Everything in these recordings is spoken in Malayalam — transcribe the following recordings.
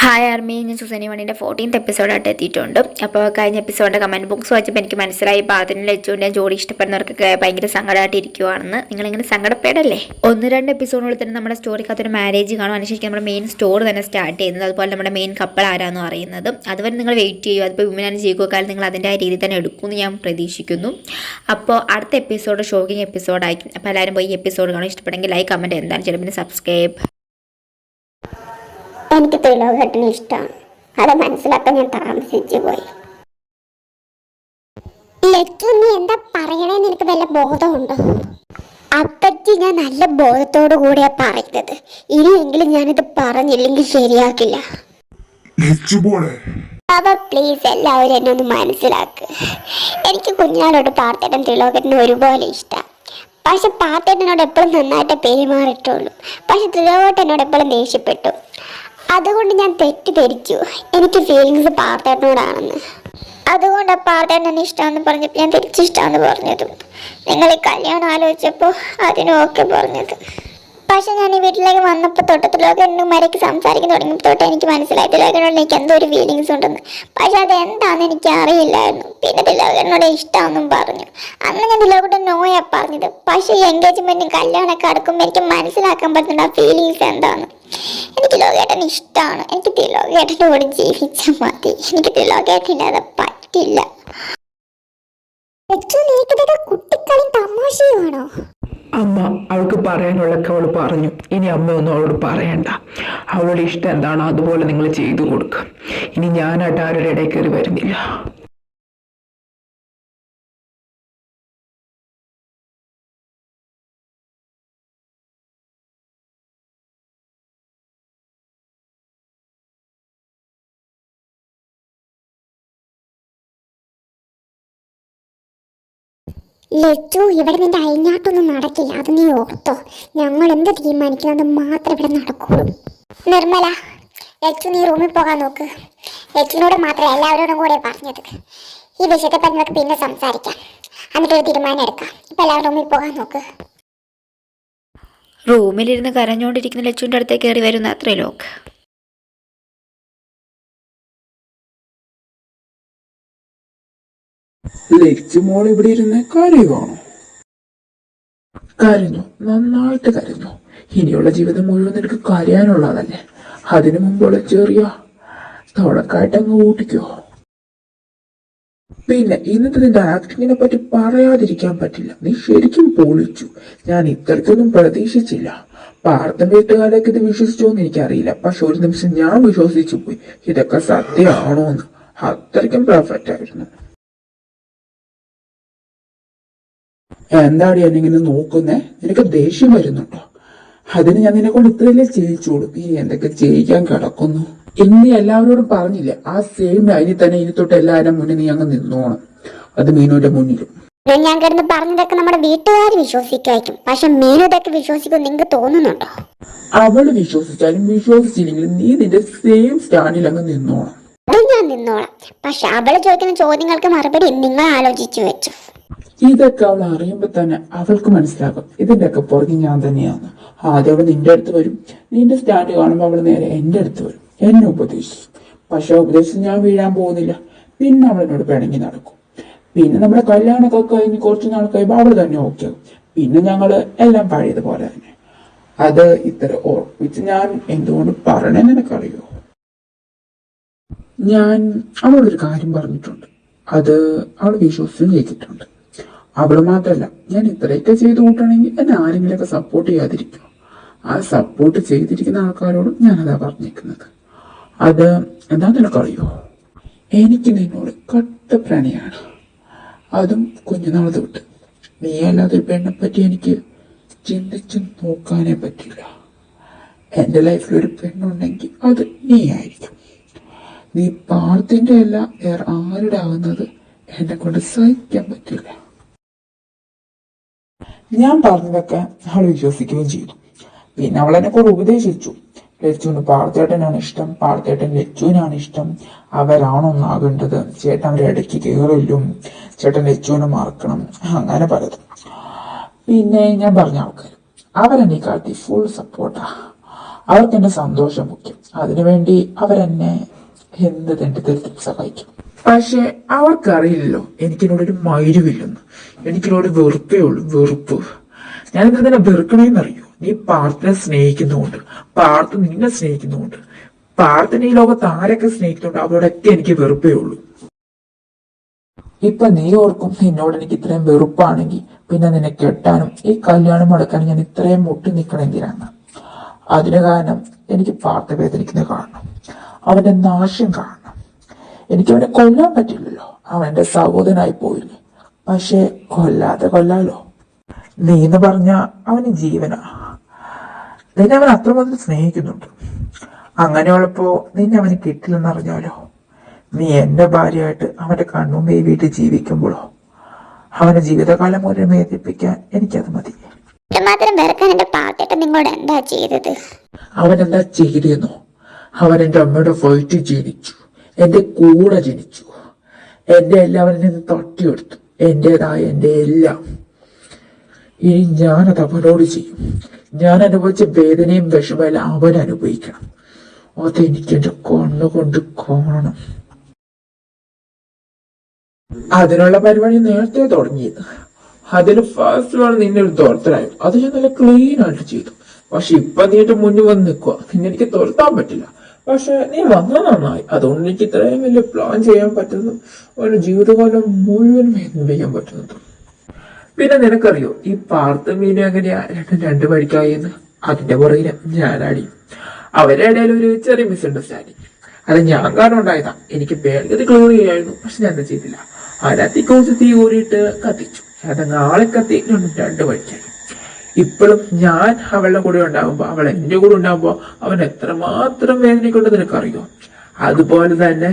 ഹായ് ആർമി, ഞാൻ സുസനി വണ്ണിൻ്റെ 14th എപ്പിസോഡായിട്ട് എത്തിയിട്ടുണ്ട്. അപ്പോൾ കഴിഞ്ഞ എപ്പിസോഡിൻ്റെ കമൻറ്റ് ബോക്സ് വായിച്ചപ്പോൾ എനിക്ക് മനസ്സിലായി പാതിന് ലച്ചുവിൻ്റെ ജോഡി ഇഷ്ടപ്പെടുന്നവർക്കൊക്കെ ഭയങ്കര സങ്കടമായിട്ട് ഇരിക്കുവാണെന്ന്. നിങ്ങളിങ്ങനെ സങ്കടപ്പെടല്ലേ. 1-2 എപ്പിസോഡുകളിൽ തന്നെ നമ്മുടെ സ്റ്റോറിക്കകത്തൊരു മാരേജ് കാണും. അതിനുശേഷം നമ്മുടെ മെയിൻ സ്റ്റോറി തന്നെ സ്റ്റാർട്ട് ചെയ്യുന്നത്. അതുപോലെ നമ്മുടെ മെയിൻ കപ്പിൾ ആരാണെന്ന് അറിയുന്നത്. അതുവരെ നിങ്ങൾ വെയിറ്റ് ചെയ്യൂ. അതിപ്പോൾ വിമനാണ് ജീവിക്കാലും നിങ്ങൾ അതിൻ്റെ ആ രീതിയിൽ തന്നെ എടുക്കുമെന്ന് ഞാൻ പ്രതീക്ഷിക്കുന്നു. അപ്പോൾ അടുത്ത എപ്പിസോഡ് ഷോക്കിംഗ് എപ്പിസോഡായിരിക്കും. അപ്പോൾ എല്ലാവരും പോയി ഈ എപ്പിസോഡ് കാണും. ഇഷ്ടപ്പെടുമെങ്കിൽ ലൈക്ക്, കമൻറ്റ് എന്താണ് ചെയ്യണം, പിന്നെ സബ്സ്ക്രൈബ്. എനിക്ക് ത്രിലോകേട്ടനെ ഇഷ്ടമാണ്. അത് മനസ്സിലാക്കാൻ ഞാൻ താമസിച്ചു പോയി. ലച്ചു, നീ എന്താ പറയണേന്ന് എനിക്ക് വല്ല ബോധമുണ്ടോ? അപ്പറ്റി ഞാൻ നല്ല ബോധത്തോടു കൂടിയാ പറയുന്നത്. ഇനിയെങ്കിലും ഞാനിത് പറഞ്ഞില്ലെങ്കിൽ ശരിയാക്കില്ല. അവ പ്ലീസ്, എല്ലാവരും എന്നെ ഒന്ന് മനസ്സിലാക്ക്. എനിക്ക് കുഞ്ഞാളോട് പാർത്തേട്ടൻ ത്രിലോകേട്ടന് ഒരുപോലെ ഇഷ്ടമാണ്. പക്ഷെ പാർത്തേട്ടനോട് എപ്പോഴും നന്നായിട്ട് പെരുമാറിയിട്ടുള്ളൂ. പക്ഷെ ത്രിലോകേട്ടനോട് എപ്പോഴും ദേഷ്യപ്പെട്ടു. അതുകൊണ്ട് ഞാൻ തെറ്റിദ്ധരിച്ചു എനിക്ക് ഫീലിങ്സ് പാർത്തേട്ടനോടാണെന്ന്. അതുകൊണ്ടാണ് പാർത്തേട്ടൻ എന്നെ ഇഷ്ടമാണെന്ന് പറഞ്ഞപ്പോൾ ഞാൻ തിരിച്ചിഷ്ടമാണെന്ന് പറഞ്ഞതും. നിങ്ങൾ ഈ കല്യാണം ആലോചിച്ചപ്പോൾ അതിനും ഓക്കെ പറഞ്ഞത്. പക്ഷെ ഞാൻ ഈ വീട്ടിലേക്ക് വന്നപ്പോൾ തൊട്ട് ത്രിലോകേട്ടനുമാരേക്ക് സംസാരിക്കാൻ തുടങ്ങിയപ്പോൾ തൊട്ട് എനിക്ക് മനസ്സിലായി ത്രിലോകേട്ടനോട് എനിക്ക് എന്തോ ഒരു ഫീലിങ്സ് ഉണ്ടെന്ന്. പക്ഷെ അതെന്താണെന്ന് എനിക്ക് അറിയില്ലായിരുന്നു. പിന്നെ ത്രിലോകേട്ടനോട് ഇഷ്ടമാണെന്നും പറഞ്ഞു. അന്ന് ഞാൻ ത്രിലോകേട്ടൻ നോയാ പറഞ്ഞത്. പക്ഷേ ഈ എൻഗേജ്മെന്റും കല്യാണമൊക്കെ അടുക്കുമ്പോൾ എനിക്ക് മനസ്സിലാക്കാൻ പറ്റുന്ന ആ ഫീലിങ്സ് എന്താണെന്ന്. എനിക്ക് ത്രിലോകേട്ടൻ ഇഷ്ടമാണ്. എനിക്ക് ത്രിലോകേട്ടൻ്റെ കൂടെ ജീവിച്ചാൽ മതി. എനിക്ക് ത്രിലോകേട്ടനില്ലാതെ പറ്റില്ല. കുട്ടിക്കളി തമാശയാണോ? അമ്മ അവൾക്ക് പറയാനുള്ളൊക്കെ അവൾ പറഞ്ഞു. ഇനി അമ്മയൊന്നും അവളോട് പറയണ്ട. അവളുടെ ഇഷ്ടം എന്താണോ അതുപോലെ നിങ്ങൾ ചെയ്തു കൊടുക്കുക. ഇനി ഞാനായിട്ട് ആരുടെ ഇടയിൽ കയറി വരുന്നില്ല. ലച്ചു, ഇവിടെ നിന്റെ അയഞ്ഞാട്ടൊന്നും നടക്കില്ല. അത് നീ ഓർത്തോ. ഞങ്ങൾ എന്ത് തീരുമാനിക്കുന്നത് മാത്രം ഇവിടെ നടക്കുള്ളൂ. നിർമ്മല, ലച്ചു നീ റൂമിൽ പോകാൻ നോക്ക്. ലച്ചുവിനോട് മാത്രമേ എല്ലാവരോടും കൂടെ പറഞ്ഞത്. ഈ വിഷയത്തെ പറ്റി നമുക്ക് പിന്നെ സംസാരിക്കാം. എന്നിട്ടൊരു തീരുമാനം എടുക്കാം. ഇപ്പം എല്ലാവരും റൂമിൽ പോകാൻ നോക്ക്. റൂമിലിരുന്ന് കരഞ്ഞുകൊണ്ടിരിക്കുന്ന ലച്ചുവിൻ്റെ അടുത്തേക്ക് കയറി വരുന്ന ത്രിലോക്. ലച്ചുമോൾ ഇവിടെ ഇരുന്ന് കരയുവാണോ? കരഞ്ഞു, നന്നായിട്ട് കരഞ്ഞു. ഇനിയുള്ള ജീവിതം മുഴുവൻ നിനക്ക് കരയാനുള്ളതല്ലേ. അതിനു മുമ്പുള്ള ചെറിയ തുടക്കായിട്ട് അങ്ങ് കൂട്ടിക്കോ. പിന്നെ ഇന്നത്തെ നിന്റെ ആക്ടിങ്ങിനെ പറ്റി പറയാതിരിക്കാൻ പറ്റില്ല. നീ ശരിക്കും പൊളിച്ചു. ഞാൻ ഇത്രയ്ക്കൊന്നും പ്രതീക്ഷിച്ചില്ല. പാർത്തം വീട്ടുകാരൊക്കെ ഇത് വിശ്വസിച്ചോന്ന് എനിക്കറിയില്ല. പക്ഷെ ഒരു നിമിഷം ഞാൻ വിശ്വസിച്ചു പോയി ഇതൊക്കെ സത്യമാണോ എന്ന്. അത്രയ്ക്കും പെർഫെക്റ്റ് ആയിരുന്നു. എന്താടി എന്നിങ്ങനെ നോക്കുന്നേ? നിനക്ക് ദേഷ്യം വരുന്നുണ്ടോ? അതിന് ഞാൻ നിന്നെ കൊണ്ട് ഇത്രയല്ലേ ചെയ്യിച്ചോളൂ. ഈ എന്തൊക്കെ ചെയ്യിക്കാൻ കിടക്കുന്നു. ഇനി എല്ലാവരോടും പറഞ്ഞില്ലേ, ആ സെയിം ലൈനിൽ തന്നെ ഇനി തൊട്ട് എല്ലാവരും മുന്നിൽ നീ അങ്ങ് നിന്നോണം. അത് മീനുവിന്റെ മുന്നിലും. ഞാൻ കിടന്ന് പറഞ്ഞതൊക്കെ നമ്മുടെ വീട്ടുകാർ വിശ്വസിക്കായിരിക്കും. പക്ഷെ മീനു ഇതൊക്കെ വിശ്വസിക്കും നിങ്ങൾക്ക് തോന്നുന്നുണ്ടോ? അവള് വിശ്വസിച്ചാലും വിശ്വസിച്ചില്ലെങ്കിലും നീ നിന്റെ സെയിം സ്റ്റാൻഡിൽ അങ്ങ് നിന്നോണം. അത് ഞാൻ നിന്നോളാം. പക്ഷെ അവള് ചോദിക്കുന്ന ചോദ്യങ്ങൾക്ക് മറുപടി നിങ്ങൾ ആലോചിച്ചു വെച്ചു. ഇതൊക്കെ അവൾ അറിയുമ്പോ തന്നെ അവൾക്ക് മനസ്സിലാക്കും ഇതിന്റെ ഒക്കെ പുറകെ ഞാൻ തന്നെയാണ്. ആദ്യം അവൾ നിന്റെ അടുത്ത് വരും. നിന്റെ സ്റ്റാൻഡ് കാണുമ്പോൾ അവൾ നേരെ എന്റെ അടുത്ത് വരും, എന്നെ ഉപദേശിച്ചു. പക്ഷെ ഉപദേശിച്ച് ഞാൻ വീഴാൻ പോകുന്നില്ല. പിന്നെ അവൾ എന്നോട് പിണങ്ങി നടക്കും. പിന്നെ നമ്മുടെ കല്യാണമൊക്കെ കഴിഞ്ഞ് കുറച്ച് നാൾ കഴിയുമ്പോൾ അവൾ തന്നെ ഓക്കെ ആകും. പിന്നെ ഞങ്ങള് എല്ലാം പഴയതുപോലെ തന്നെ. അത് ഇത്ര ഓർപ്പിച്ച് ഞാൻ എന്തുകൊണ്ട് പറയണെന്ന് എനിക്കറിയോ? ഞാൻ അവളൊരു കാര്യം പറഞ്ഞിട്ടുണ്ട്. അത് അവൾ വിശ്വസിച്ചും ചെയ്തിട്ടുണ്ട്. അവള് മാത്രല്ല, ഞാൻ ഇത്രയൊക്കെ ചെയ്തു കൂട്ടണമെങ്കിൽ എന്നെ ആരെങ്കിലുമൊക്കെ സപ്പോർട്ട് ചെയ്യാതിരിക്കും. ആ സപ്പോർട്ട് ചെയ്തിരിക്കുന്ന ആൾക്കാരോടും ഞാനതാ പറഞ്ഞേക്കുന്നത്. അത് എന്താന്ന് നിനക്കറിയോ? എനിക്ക് നിന്നോട് കട്ട പ്രണയാണ്. അതും കുഞ്ഞുനാൾ തൊട്ട്. നീ അല്ലാതെ ഒരു പെണ്ണെ പറ്റി എനിക്ക് ചിന്തിച്ചു നോക്കാനേ പറ്റില്ല. എന്റെ ലൈഫിൽ ഒരു പെണ്ണുണ്ടെങ്കിൽ അത് നീ ആയിരിക്കും. നീ പാർത്തിന്റെ അല്ല വേറെ ആരുടെ ആവുന്നത് എന്നെ കൊണ്ട് സഹിക്കാൻ പറ്റില്ല. ഞാൻ പറഞ്ഞതൊക്കെ അവൾ വിശ്വസിക്കുകയും ചെയ്തു. പിന്നെ അവൾ എന്നെ കുറെ ഉപദേശിച്ചു. ലച്ചുവിന് പാർത്തേട്ടനാണ് ഇഷ്ടം, പാർത്തേട്ടൻ ലച്ചുവിനാണ് ഇഷ്ടം, അവരാണോ ഒന്നാകേണ്ടത്, ചേട്ടൻ അവരെ ഇടയ്ക്ക് കയറില്ലും, ചേട്ടൻ ലച്ചുവിനെ മറക്കണം, അങ്ങനെ പലതും. പിന്നെ ഞാൻ പറഞ്ഞ ആൾക്കാർ അവരെന്നെ കാട്ടി ഫുൾ സപ്പോർട്ടാ. അവർക്ക് എന്റെ സന്തോഷം മുഖ്യം. അതിനുവേണ്ടി അവരെന്നെ എന്ത് തെണ്ടിത്തരത്തിൽ സഹായിക്കും. പക്ഷെ അവർക്കറിയില്ലല്ലോ എനിക്കിനോടൊരു മൈരുവില്ലെന്ന്. എനിക്കിനോട് വെറുപ്പേ ഉള്ളൂ, വെറുപ്പ്. ഞാനിത് തന്നെ വെറുക്കണേന്നറിയോ? നീ പാർത്തിനെ സ്നേഹിക്കുന്നുണ്ട്, പാർത്ത് നിന്നെ സ്നേഹിക്കുന്നുണ്ട്, പാർത്തിനെ ഈ ലോകത്ത് ആരൊക്കെ സ്നേഹിക്കുന്നുണ്ട് അവരോടൊക്കെ എനിക്ക് വെറുപ്പേ ഉള്ളൂ. ഇപ്പൊ നീ ഓർക്കും നിന്നോട് എനിക്ക് ഇത്രയും വെറുപ്പാണെങ്കിൽ പിന്നെ നിന്നെ കെട്ടാനും ഈ കല്യാണം മുടക്കാനും ഞാൻ ഇത്രയും മുട്ടി നിൽക്കണം എന്തിനാണ്? അതിന് കാരണം എനിക്ക് പാർത്ത വേദനിക്കുന്നത് കാണണം, അവന്റെ നാശം കാണണം. എനിക്ക് അവനെ കൊല്ലാൻ പറ്റില്ലല്ലോ, അവൻ എന്റെ സഹോദരനായി പോയില്ലേ. പക്ഷെ കൊല്ലാതെ കൊല്ലാലോ. നീ എന്ന് പറഞ്ഞ അവന് ജീവനാ. നിന്നെ അവൻ അത്രമാത്രം സ്നേഹിക്കുന്നുണ്ട്. അങ്ങനെയുള്ളപ്പോ നിന്നെ അവന് കിട്ടില്ലെന്നറിഞ്ഞാലോ? നീ എന്റെ ഭാര്യയായിട്ട് അവന്റെ കണ്ണുമ്പേ വീട്ടിൽ ജീവിക്കുമ്പോഴോ അവന്റെ ജീവിതകാലം മുഴുവൻ വേദനിപ്പിക്കാൻ എനിക്കത് മതി. മാത്രം വെറുക്കാൻ എന്റെ പാർത്തേട്ടൻ നിങ്ങളോട് എന്താ ചെയ്തത്? അവൻ എന്താ ചെയ്തെന്നോ? അവൻ എന്റെ അമ്മയുടെ വയറ്റിൽ ജനിച്ചു, എന്റെ കൂടെ ജനിച്ചു, എന്റെ എല്ലാം അവനിൽ നിന്ന് തട്ടിയെടുത്തു, എന്റേതായ എന്റെ എല്ലാം. ഇനി ഞാനത് അവനോട് ചെയ്യും. ഞാൻ അനുഭവിച്ച വേദനയും വിഷമമെല്ലാം അവൻ അനുഭവിക്കണം. അതെനിക്ക് എന്റെ കണ്ണുകൊണ്ട് കാണണം. അതിനുള്ള പരിപാടി നേരത്തെ തുടങ്ങിയത്. അതിന് ഫസ്റ്റ് വേണം നിന്നെ ഒരു തുരത്തലായി. അത് ഞാൻ നല്ല ക്ലീൻ ആയിട്ട് ചെയ്തു. പക്ഷെ ഇപ്പൊ നീ എന്റെ മുന്നിൽ വന്ന് നിൽക്കുക. നിന്നെ എനിക്ക് തുരത്താൻ പറ്റില്ല. പക്ഷെ നീ വന്നത് നന്നായി. അതുകൊണ്ട് എനിക്ക് ഇത്രയും വലിയ പ്ലാൻ ചെയ്യാൻ പറ്റുന്നതും ഒരു ജീവിതകാലം മുഴുവൻ വേദനിപ്പിക്കാൻ പറ്റുന്നതും. പിന്നെ നിനക്കറിയോ ഈ പാർത്ത മീനും എങ്ങനെയാ രണ്ട് വഴിക്കായെന്ന്? അതിന്റെ പുറകില് ഞാനാടി. അവരുടെ ഇടയിൽ ഒരു ചെറിയ മിസ്അണ്ടർസ്റ്റാൻഡിങ്. അത് ഞാൻ കാരണം ഉണ്ടായതാ. എനിക്ക് വേണ്ടത് ക്ലിയർ ചെയ്യായിരുന്നു, പക്ഷെ ഞാൻ എന്താ ചെയ്തില്ല. അതിനകത്ത് കുറച്ച് തീ കൂറിയിട്ട് കത്തിച്ചു. അതങ്ങ് ആളെ കത്തി രണ്ട് വഴിക്കായി. ഇപ്പോഴും ഞാൻ അവളുടെ കൂടെ ഉണ്ടാകുമ്പോ, അവൾ എന്റെ കൂടെ ഉണ്ടാകുമ്പോ അവൻ എത്രമാത്രം വേദനിക്കുന്നുണ്ട് നിനക്കറിയോ? അതുപോലെ തന്നെ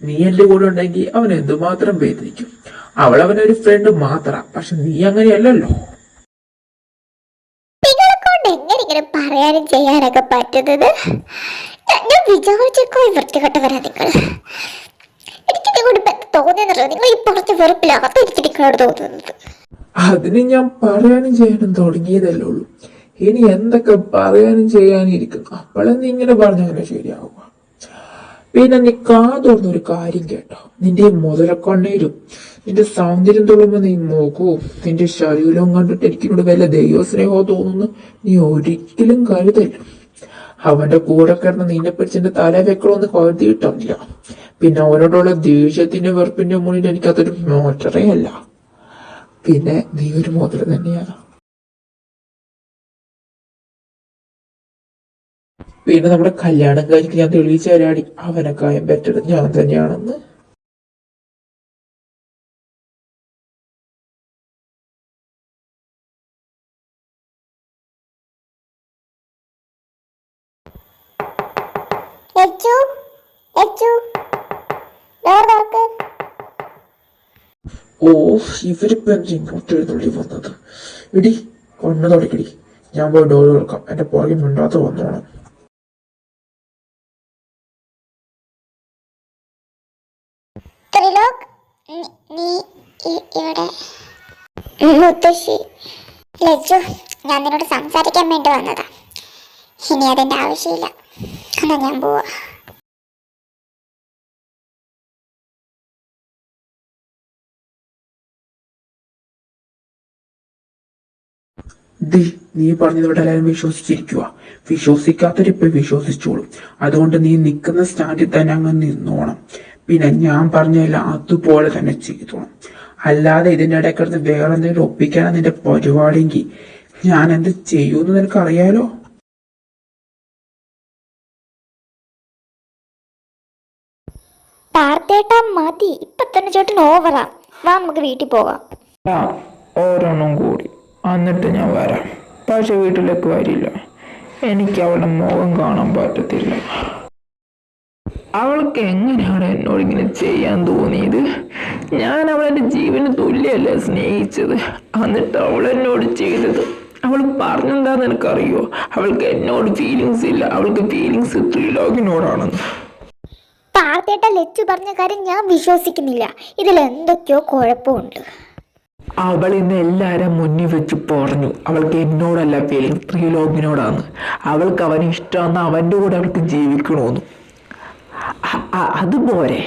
നീ എന്റെ കൂടെ ഉണ്ടെങ്കിൽ അവൻ എന്തുമാത്രം വേദനിക്കും. അവൾ അവനൊരു ഫ്രണ്ട് മാത്രം, പക്ഷെ നീ അങ്ങനെയല്ലല്ലോ. നിങ്ങളെക്കൊണ്ട് എങ്ങനെ ഇങ്ങനെ പറയാനും ചെയ്യാനൊക്കെ പറ്റുന്നത്? ഞാൻ വിചാരിച്ചേക്കോ വൃത്തികെട്ടവരാ നിങ്ങൾ. എനിക്ക് നിങ്ങളോട് തോന്നുന്നത് നിങ്ങൾ ഈ പറഞ്ഞ വെറുപ്പിലാകത്ത എനിക്ക് നിങ്ങളോട് തോന്നുന്നത്. അതിന് ഞാൻ പറയാനും ചെയ്യാനും തുടങ്ങിയതല്ലേ ഉള്ളൂ. ഇനി എന്തൊക്കെ പറയാനും ചെയ്യാനും ഇരിക്കുന്നു. അപ്പോഴെ നീ ഇങ്ങനെ പറഞ്ഞങ്ങനെ ശരിയാവുക. പിന്നെ നീ കാതോർന്നൊരു കാര്യം കേട്ടോ. നിന്റെ മുതലക്കണ്ണീരും നിന്റെ സൗന്ദര്യം തുള്ളുമ്പോ നീ മുഖവും നിന്റെ ശരീരവും കണ്ടിട്ട് എനിക്കിനോട് വല്ല ദൈവസ്നേഹമോ തോന്നുന്നു നീ ഒരിക്കലും കരുതല്ല. അവന്റെ കൂടെ കിടന്ന് നിന്നെ പിടിച്ചെന്റെ തല വെക്കണമെന്ന് കരുതിയിട്ടില്ല. പിന്നെ അവനോടുള്ള ദേഷ്യത്തിന്റെ വെറുപ്പിന്റെ മുന്നിൽ എനിക്കതൊരു മോട്ടറേ അല്ല. പിന്നെ നീ ഒരു മുതൽ തന്നെയാണ്. പിന്നെ നമ്മുടെ കല്യാണം കഴിഞ്ഞ് ഞാൻ തെളിയിച്ചു തരാടി അവനെക്കായം ബെറ്റർ ഞാൻ തന്നെയാണെന്ന്. ഓ, ഇവരിപ്പോ എന്താ ഇങ്ങോട്ട് എഴുന്നള്ളി വന്നത്? ഇടി കണ്ണു തുടക്കടി. ഞാൻ പോയി ഡോർ തുറക്കാം. എന്റെ പുറകെ മിണ്ടാത്ത വന്നോണം. മുത്തശ്ശി ലച്ചു, ഞാൻ നിന്നോട് സംസാരിക്കാൻ വേണ്ടി വന്നതാ. ഇനി അതിന്റെ ആവശ്യമില്ല. എന്നാ ഞാൻ പോവാ. നീ പറഞ്ഞത് ഇവിടെ എല്ലാവരും വിശ്വസിച്ചിരിക്കുക. വിശ്വസിക്കാത്തവരിപ്പൊ വിശ്വസിച്ചോളും. അതുകൊണ്ട് നീ നിൽക്കുന്ന സ്റ്റാൻഡിൽ തന്നെ അങ്ങ് നിന്നോണം. പിന്നെ ഞാൻ പറഞ്ഞല്ല അതുപോലെ തന്നെ ചെയ്തോണം. അല്ലാതെ ഇതിന്റെ ഇടയ്ക്കടുത്ത് വേറെ എന്തെങ്കിലും ഒപ്പിക്കാനാണ് നിന്റെ പരിപാടിയെങ്കിൽ ഞാൻ എന്ത് ചെയ്യൂന്ന് നിനക്കറിയാലോ. പാർത്തേട്ടാ മതി, ഇപ്പൊ തന്നെ ചേട്ടൻ ഓവറാ. വാ നമുക്ക് വീട്ടിൽ പോകാം. ഓരോന്നും കൂടി എന്നിട്ട് ഞാൻ വരാം. പക്ഷെ വീട്ടിലേക്ക് വരില്ല. എനിക്ക് അവളുടെ മുഖം കാണാൻ പറ്റത്തില്ല. അവൾക്ക് എങ്ങനെയാണ് എന്നോട് ഇങ്ങനെ ചെയ്യാൻ തോന്നിയത്? ഞാൻ അവളെന്റെ ജീവന് തുല്യല്ലേ സ്നേഹിച്ചത്. എന്നിട്ട് അവൾ എന്നോട് ചെയ്തത്. അവൾ പറഞ്ഞെന്താന്ന് എനിക്കറിയോ? അവൾക്ക് എന്നോട് ഫീലിങ്സ് ഇല്ല, അവൾക്ക് ഫീലിങ്സ് ത്രിലോകിനോടാണെന്ന്. പാർത്തേട്ട ലച്ചു പറഞ്ഞ കാര്യം ഞാൻ വിശ്വസിക്കുന്നില്ല. ഇതിൽ എന്തൊക്കെയോ കുഴപ്പമുണ്ട്. അവൾ ഇന്ന് എല്ലാവരും മുന്നിൽ വെച്ച് പറഞ്ഞു അവൾക്ക് എന്നോടല്ല ഫീലിംഗ് ത്രിലോകിനോടാണ്. അവൾക്ക് അവന് ഇഷ്ടമാണെന്ന് അവൻ്റെ കൂടെ അവൾക്ക് ജീവിക്കണമെന്ന്. അതുപോലെ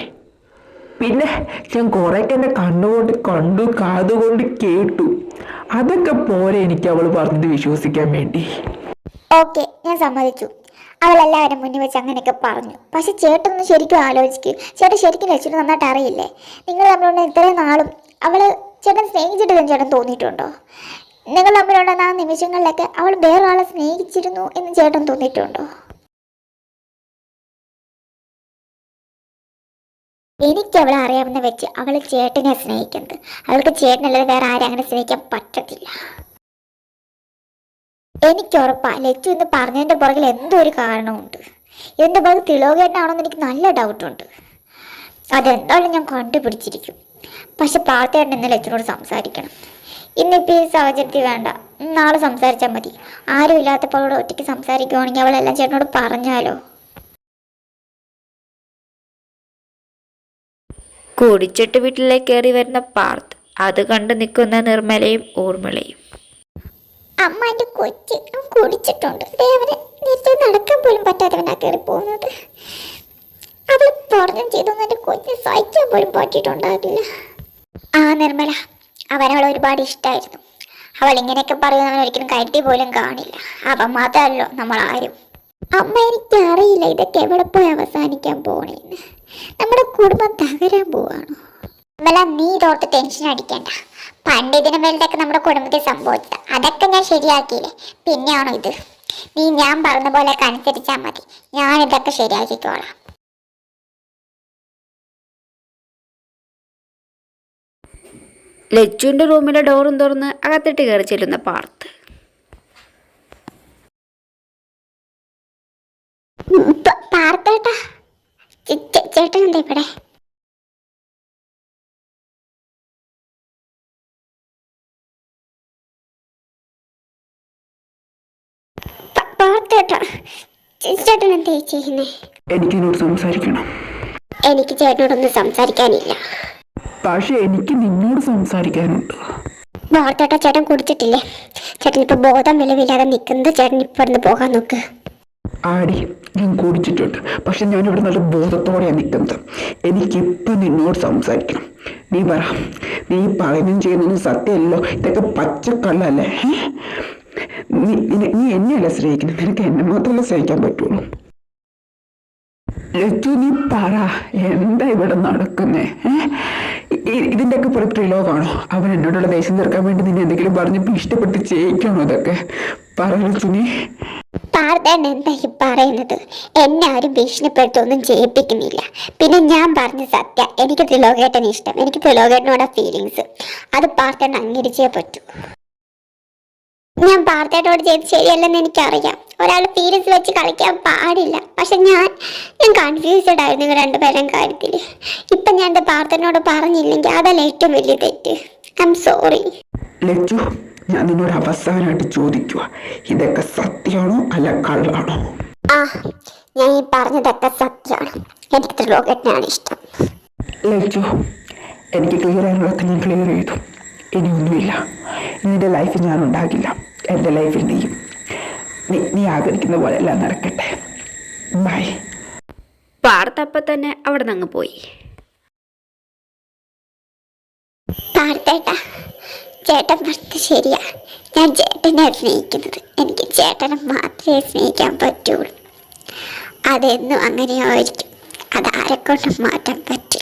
പിന്നെ ഞാൻ കുറേയൊക്കെ എൻ്റെ കണ്ണുകൊണ്ട് കണ്ടു, കാതുകൊണ്ട് കേട്ടു. അതൊക്കെ പോരെ എനിക്ക് അവൾ പറഞ്ഞത് വിശ്വസിക്കാൻ വേണ്ടി. ഓക്കെ, ഞാൻ സമ്മതിച്ചു. അവളെല്ലാവരും മുന്നിൽ വെച്ച് അങ്ങനെയൊക്കെ പറഞ്ഞു. പക്ഷെ ചേട്ടനൊന്ന് ശരിക്കും ആലോചിക്കും. ചേട്ടൻ ശരിക്കും ലക്ഷ്യം നന്നായിട്ട് അറിയില്ലേ? നിങ്ങൾ തമ്മിലുള്ള ഇത്രയും നാളും അവൾ ചേട്ടൻ സ്നേഹിച്ചിട്ടില്ലെന്ന് ചേട്ടൻ തോന്നിയിട്ടുണ്ടോ? നിങ്ങൾ തമ്മിലുള്ള ആ നിമിഷങ്ങളിലൊക്കെ അവൾ വേറൊരാളെ സ്നേഹിച്ചിരുന്നു എന്ന് ചേട്ടൻ തോന്നിയിട്ടുണ്ടോ? എനിക്ക് അവളെ അറിയാവുന്ന വെച്ച് അവൾ ചേട്ടനെ സ്നേഹിക്കുന്നത്. അവൾക്ക് ചേട്ടനല്ലാതെ വേറെ ആരും അങ്ങനെ സ്നേഹിക്കാൻ പറ്റത്തില്ല. എനിക്ക് ഉറപ്പാ ലച്ചു എന്ന് പറഞ്ഞതിൻ്റെ പുറകിൽ എന്തോ ഒരു കാരണമുണ്ട്. ഇതിൻ്റെ പുറകിൽ തിലോകേട്ടനാണെന്ന് എനിക്ക് നല്ല ഡൗട്ടുണ്ട്. അതെന്തായാലും ഞാൻ കണ്ടുപിടിച്ചിരിക്കും. പക്ഷെ പാർത്തേട്ടൻ ഇന്ന് ലച്ചിനോട് സംസാരിക്കണം. ഇന്നിപ്പോൾ ഈ സാഹചര്യത്തിൽ വേണ്ട, നാളെ സംസാരിച്ചാൽ മതി. ആരും ഇല്ലാത്തപ്പോൾ അവളോട് ഒറ്റയ്ക്ക് സംസാരിക്കുവാണെങ്കിൽ അവളെല്ലാം ചേട്ടനോട് പറഞ്ഞാലോ? കുടിച്ചിട്ട് വീട്ടിലേക്ക് കയറി വരുന്ന പാർത്ത് അത് കണ്ട് നിൽക്കുന്ന നിർമ്മലയും ഊർമിളയും. അമ്മ എൻ്റെ കൊച്ച് കുടിച്ചിട്ടുണ്ട്. ദേവനെ നേരത്തെ നടക്കാൻ പോലും പറ്റാത്തവനാ കയറി പോകുന്നത്. അവൾ പറഞ്ഞു ചെയ്തൊന്നും എൻ്റെ കൊച്ചിന് സഹിക്കാൻ പോലും പറ്റിയിട്ടുണ്ടാകില്ല. ആ നിർമ്മല, അവനവളെ ഒരുപാട് ഇഷ്ടമായിരുന്നു. അവൾ ഇങ്ങനെയൊക്കെ പറയുന്നവൻ ഒരിക്കലും കയറ്റി പോലും കാണില്ല. അവൻ മാത്രമല്ലോ നമ്മളാരും. അമ്മ, എനിക്കറിയില്ല ഇതൊക്കെ എവിടെ പോയി അവസാനിക്കാൻ പോണേന്ന്. നമ്മുടെ കുടുംബം തകരാൻ പോവാണോ? നിർമ്മല, നീ ഇതോർത്ത് ടെൻഷൻ അടിക്കണ്ട. പണ്ട് ഇതിനു മേലൊക്കെ നമ്മുടെ കുടുംബത്തിൽ സംഭവിച്ചത് അതൊക്കെ ഞാൻ ശരിയാക്കിയില്ലേ, പിന്നെയാണോ ഇത്? നീ ഞാൻ പറഞ്ഞ പോലെ അനുസരിച്ചാൽ മതി. ഞാൻ ഇതൊക്കെ ശരിയാക്കിക്കോളാം. ലച്ചുവിൻ്റെ റൂമിലെ ഡോറും തുറന്ന് അകത്തിട്ട് കയറി ചെല്ലുന്ന പാർത്ത്. പാർത്തേട്ടാ, ചേട്ടൻ എന്താ ഇവിടെ? പാർത്തേട്ടാ, ചേട്ടൻ എന്താ ചെയ്യുന്നേ? എനിക്കിനോട് സംസാരിക്കണം. എനിക്ക് ചേട്ടനോടൊന്നും സംസാരിക്കാനില്ല. പക്ഷെ എനിക്ക് നിന്നോട് സംസാരിക്കാനുണ്ട്. പാർത്തേട്ടാ, ചേട്ടൻ കുടിച്ചിട്ടില്ലേ? ചേട്ടൻ ഇപ്പൊ ബോധം വിലവില്ലാതെ നിൽക്കുന്നത്. ചേട്ടൻ ഇപ്പൊ ഇവിടുന്ന് പോകാൻ നോക്ക്. ആടി, ഞാൻ കുടിച്ചിട്ടുണ്ട്. പക്ഷെ ഞാനിവിടെ നല്ല ബോധത്തോടെയാണ് നിൽക്കുന്നത്. എനിക്കിപ്പം നിന്നോട് സംസാരിക്കണം. നീ പറ, നീ പറയുന്നതും ചെയ്യുന്നതും സത്യമല്ലോ? ഇതൊക്കെ പച്ചക്കള്ളല്ലേ? നീ എന്നെയല്ല സ്നേഹിക്കുന്നത്, നിനക്ക് എന്നെ മാത്രമല്ല സ്നേഹിക്കാൻ പറ്റുള്ളൂ. ലച്ചു, നീ പറ, എന്താ ഇവിടെ നടക്കുന്നേ? ഇതിൻ്റെയൊക്കെ പുറ ത്രിലോകാണോ? അവൻ എന്നോടുള്ള ദേഷ്യം തീർക്കാൻ വേണ്ടി നിന്നെ എന്തെങ്കിലും പറഞ്ഞ് ഇഷ്ടപ്പെട്ട് ചെയ്യിക്കണോ? ഇതൊക്കെ പറ ലച്ചു. നീ പാർത്തേട്ടൻ എന്താ ഈ പറയുന്നത്? എന്നെ ആരും ഭീഷണിപ്പെടുത്തൊന്നും ചെയ്യിപ്പിക്കുന്നില്ല. പിന്നെ ഞാൻ പറഞ്ഞ സത്യ, എനിക്ക് ത്രിലോകേട്ടന് ഇഷ്ടം. എനിക്ക് ത്രിലോകേട്ടനോட ഫീലിങ്സ്. അത് പാർത്തേട്ടൻ അംഗീകരിച്ചേ പറ്റൂ. ഞാൻ പാർത്തേട്ടനോട് ചെയ്ത് ശരിയല്ലെന്ന് എനിക്കറിയാം. ഒരാൾ ഫീലിങ്സ് വെച്ച് കളിക്കാൻ പാടില്ല. പക്ഷെ ഞാൻ കൺഫ്യൂസ്ഡ് ആയിരുന്നു ഇവർ രണ്ടുപേരും കാര്യത്തിൽ. ഇപ്പം ഞാൻ എൻ്റെ പാർത്തേട്ടനോട് പറഞ്ഞില്ലെങ്കിൽ അതല്ല ഏറ്റവും വലിയ തെറ്റ്. I am sorry. ലച്ചു, ഞാൻ നിന്നോട് അവസാനമായിട്ട് ചോദിക്കുക, ഇതൊക്കെ സത്യമാണോ അല്ല കള്ളാണോ? ഞാൻ ഈ പറഞ്ഞതൊക്കെ സത്യമാണ്. എനിക്ക് ത്രിലോകേട്ടനാണ് ഇഷ്ടം. ലച്ചു, എനിക്ക് ക്ലിയർ ആയതൊക്കെ ഞാൻ ക്ലിയർ ചെയ്തു. ഇനിയൊന്നുമില്ല. നിന്റെ ലൈഫിൽ ഞാൻ ഉണ്ടാകില്ല. എൻ്റെ ലൈഫിൽ നീ ആഗ്രഹിക്കുന്ന പോലെ എല്ലാം നടക്കട്ടെ. ബൈ. പാർത്ത് അപ്പം തന്നെ അവിടെ നിന്ന് പോയി. പാർത്തേട്ടാ, ചേട്ടൻ പറഞ്ഞത് ശരിയാ. ഞാൻ ചേട്ടനെ സ്നേഹിക്കുന്നത്. എനിക്ക് ചേട്ടനെ മാത്രമേ സ്നേഹിക്കാൻ പറ്റുള്ളൂ. അതെന്നും അങ്ങനെയായിരിക്കും. അതാരെക്കൊണ്ടും മാറ്റാൻ പറ്റില്ല.